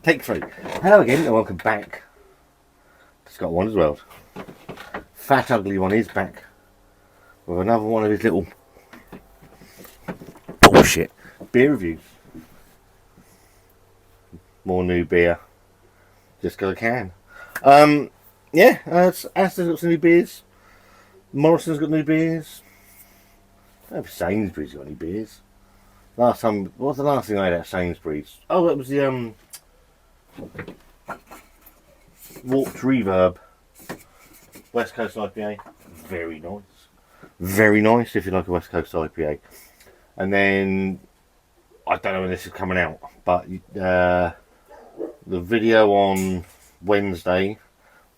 Take 3. Hello again and welcome back to Scott and Wanda's World. Fat Ugly One is back with another one of his little bullshit beer reviews. More new beer. Just got a can. Asda's got some new beers. Morrison's got new beers. I don't know if Sainsbury's got any beers. Last time, what was the last thing I had at Sainsbury's? Oh, it was the Warped Reverb West Coast IPA. Very nice. Very nice if you like a West Coast IPA. And then, I don't know when this is coming out, but the video on Wednesday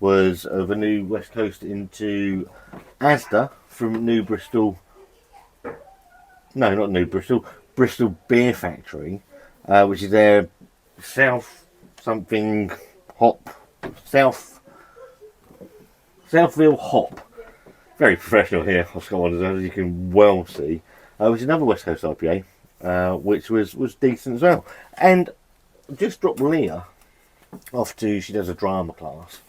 was of a new West Coast into Asda from New Bristol. No, not New Bristol. Bristol Beer Factory, which is their South something hop. Southville hop. Very professional here, as you can well see. Which is another West Coast IPA, which was decent as well. And just dropped Leah off to, she does a drama class,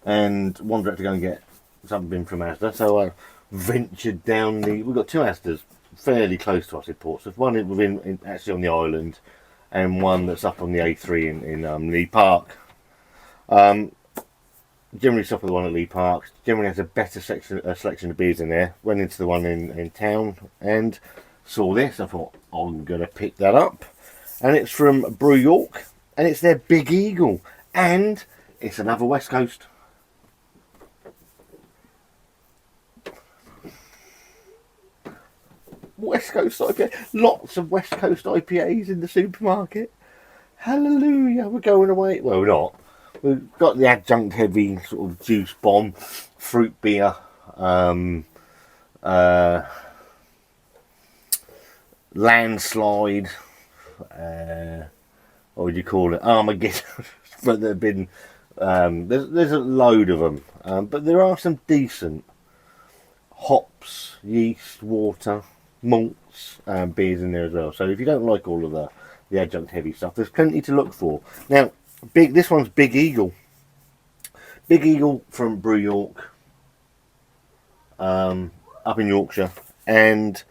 and wanted her to go and get something from Asda. So I ventured down we've got 2 Asdas fairly close to us in Portsmouth. One actually on the island, and one that's up on the A3 in Lee Park. Generally stop at the one at Lee Park. Generally has a better selection of beers in there. Went into the one in town and saw this. I thought, I'm going to pick that up. And it's from Brew York. And it's their Big Eagle. And it's another West Coast. West Coast IPA. Lots of West Coast IPAs in the supermarket. Hallelujah. We're going away. Well, we're not. We've got the adjunct heavy sort of juice bomb, fruit beer, landslide, what would you call it? Armageddon. But there have been, there's a load of them. But there are some decent hops, yeast, water, malts, beers in there as well. So if you don't like all of the adjunct heavy stuff, there's plenty to look for. Now, this one's Big Eagle. Big Eagle from Brew York, up in Yorkshire, and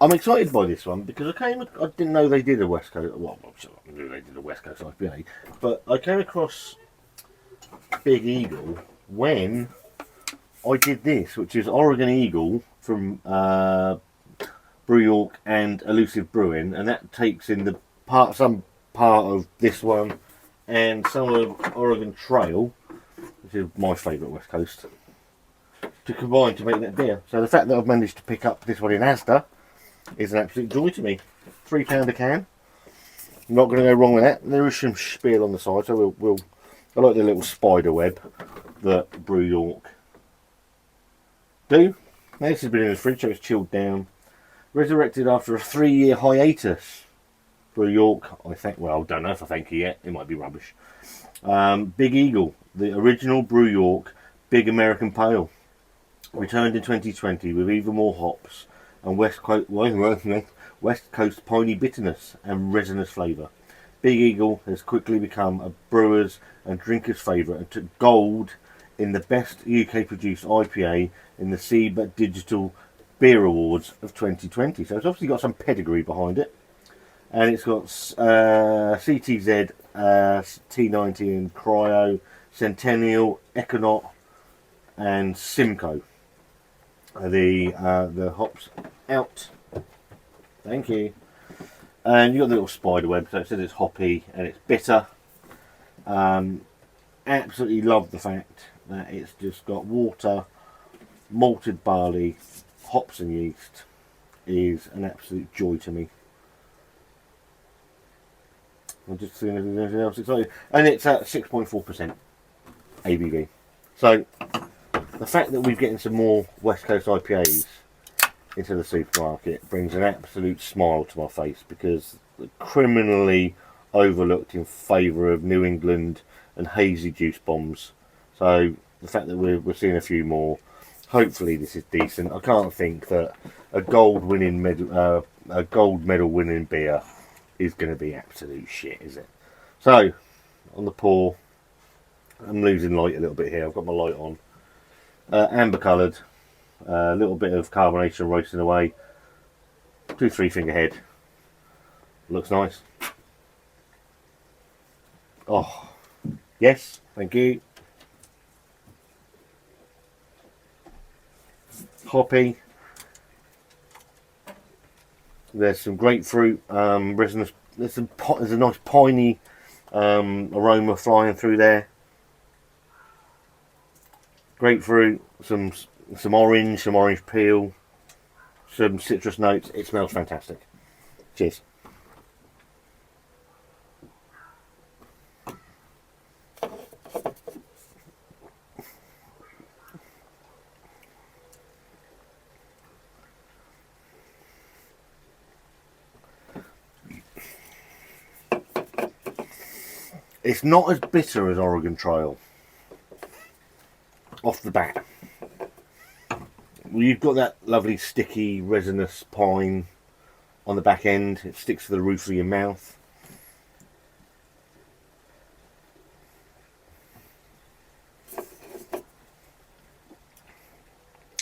I'm excited by this one because I didn't know they did a West Coast. Well, I knew they did a West Coast IPA, but I came across Big Eagle when I did this, which is Oregon Eagle from Brew York and Elusive Brewing, and that takes in some part of this one and some of Oregon Trail, which is my favourite West Coast, to combine to make that beer. So the fact that I've managed to pick up this one in Asda is an absolute joy to me. £3 a can. I'm not going to go wrong with that. There is some spiel on the side, so I like the little spider web that Brew York do. Now this has been in the fridge, so it's chilled down. Resurrected after a 3-year hiatus. Brew York, I don't know if I thank you yet, it might be rubbish. Big Eagle, the original Brew York Big American Pale, returned in 2020 with even more hops and West Coast piney bitterness and resinous flavour. Big Eagle has quickly become a brewer's and drinker's favourite and took gold in the best UK produced IPA in the SEBA Digital Beer Awards of 2020. So it's obviously got some pedigree behind it. And it's got CTZ, T90 Cryo, Centennial, Econaut, and Simcoe. The hops out. Thank you. And you've got the little spider web, so it says it's hoppy and it's bitter. Absolutely love the fact that it's just got water, malted barley, hops and yeast. Is an absolute joy to me. I'm just seeing if there's anything else exciting. And it's at 6.4% ABV. So, the fact that we're getting some more West Coast IPAs into the supermarket brings an absolute smile to my face, because they're criminally overlooked in favour of New England and hazy juice bombs. So, the fact that we're seeing a few more, hopefully this is decent. I can't think that a gold medal winning beer is going to be absolute shit, is it? So, on the pour, I'm losing light a little bit here. I've got my light on. Amber coloured, a little bit of carbonation roasting away. 2-3 finger head. Looks nice. Oh, yes, thank you. Hoppy. There's some grapefruit, resinous. There's a nice piney aroma flying through there. Grapefruit, some orange peel, some citrus notes. It smells fantastic. Cheers. It's not as bitter as Oregon Trail off the bat. You've got that lovely sticky resinous pine on the back end. It sticks to the roof of your mouth.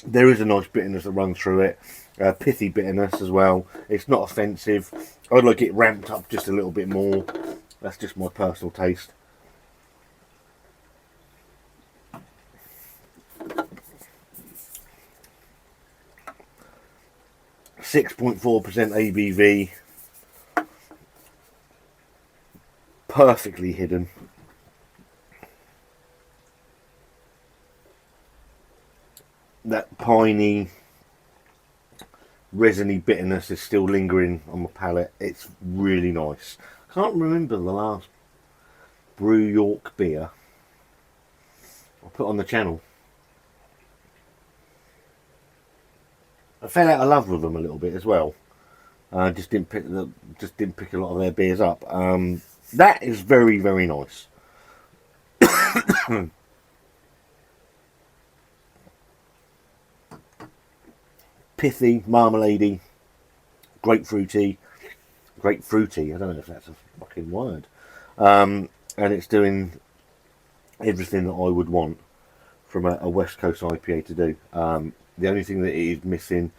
There is a nice bitterness that runs through it. Pithy bitterness as well. It's not offensive. I'd like it ramped up just a little bit more. That's just my personal taste. .4% ABV. Perfectly hidden. That piney, resiny bitterness is still lingering on my palate. It's really nice. Can't remember the last Brew York beer I put on the channel. I fell out of love with them a little bit as well. Just didn't pick a lot of their beers up. That is very, very nice. Pithy, marmaladey, grapefruity. I don't know if that's a fucking word. And it's doing everything that I would want from a West Coast IPA to do. The only thing that it is missing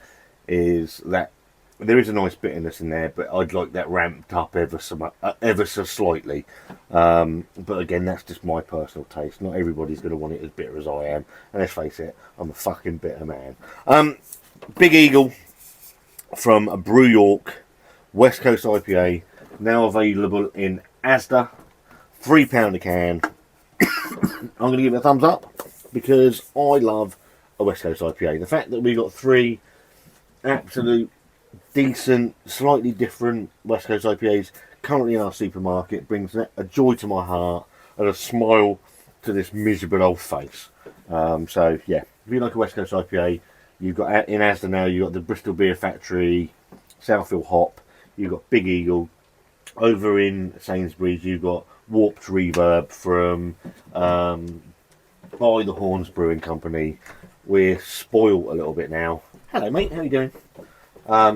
is that there is a nice bitterness in there, but I'd like that ramped up ever so slightly. But again, that's just my personal taste. Not everybody's going to want it as bitter as I am. And let's face it, I'm a fucking bitter man. Big Eagle from Brew York, West Coast IPA, now available in Asda, £3 a can. I'm going to give it a thumbs up because I love a West Coast IPA. The fact that we got 3 absolute decent, slightly different West Coast IPAs currently in our supermarket brings a joy to my heart and a smile to this miserable old face. So yeah, if you like a West Coast IPA, you've got in Asda now. You've got the Bristol Beer Factory, Southfield Hop. You've got Big Eagle. Over in Sainsbury's, you've got Warped Reverb from By the Horns Brewing Company. We're spoiled a little bit now. Hello, mate. How are you doing?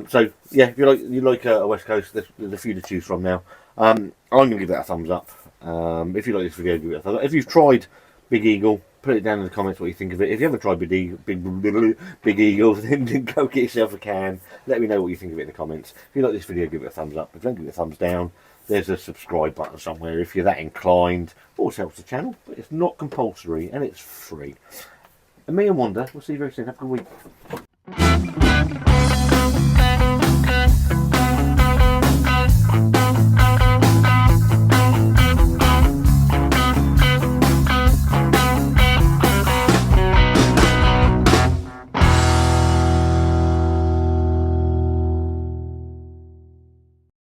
So yeah, if you like a West Coast, there's a few to choose from now. I'm going to give that a thumbs up. If you like this video, give it a thumbs up. If you've tried Big Eagle, put it down in the comments what you think of it. If you haven't tried Big Eagle, then go get yourself a can. Let me know what you think of it in the comments. If you like this video, give it a thumbs up. If you don't, give it a thumbs down. There's a subscribe button somewhere if you're that inclined. It also helps the channel, but it's not compulsory and it's free. And me and Wanda, we'll see you very soon. Have a good week.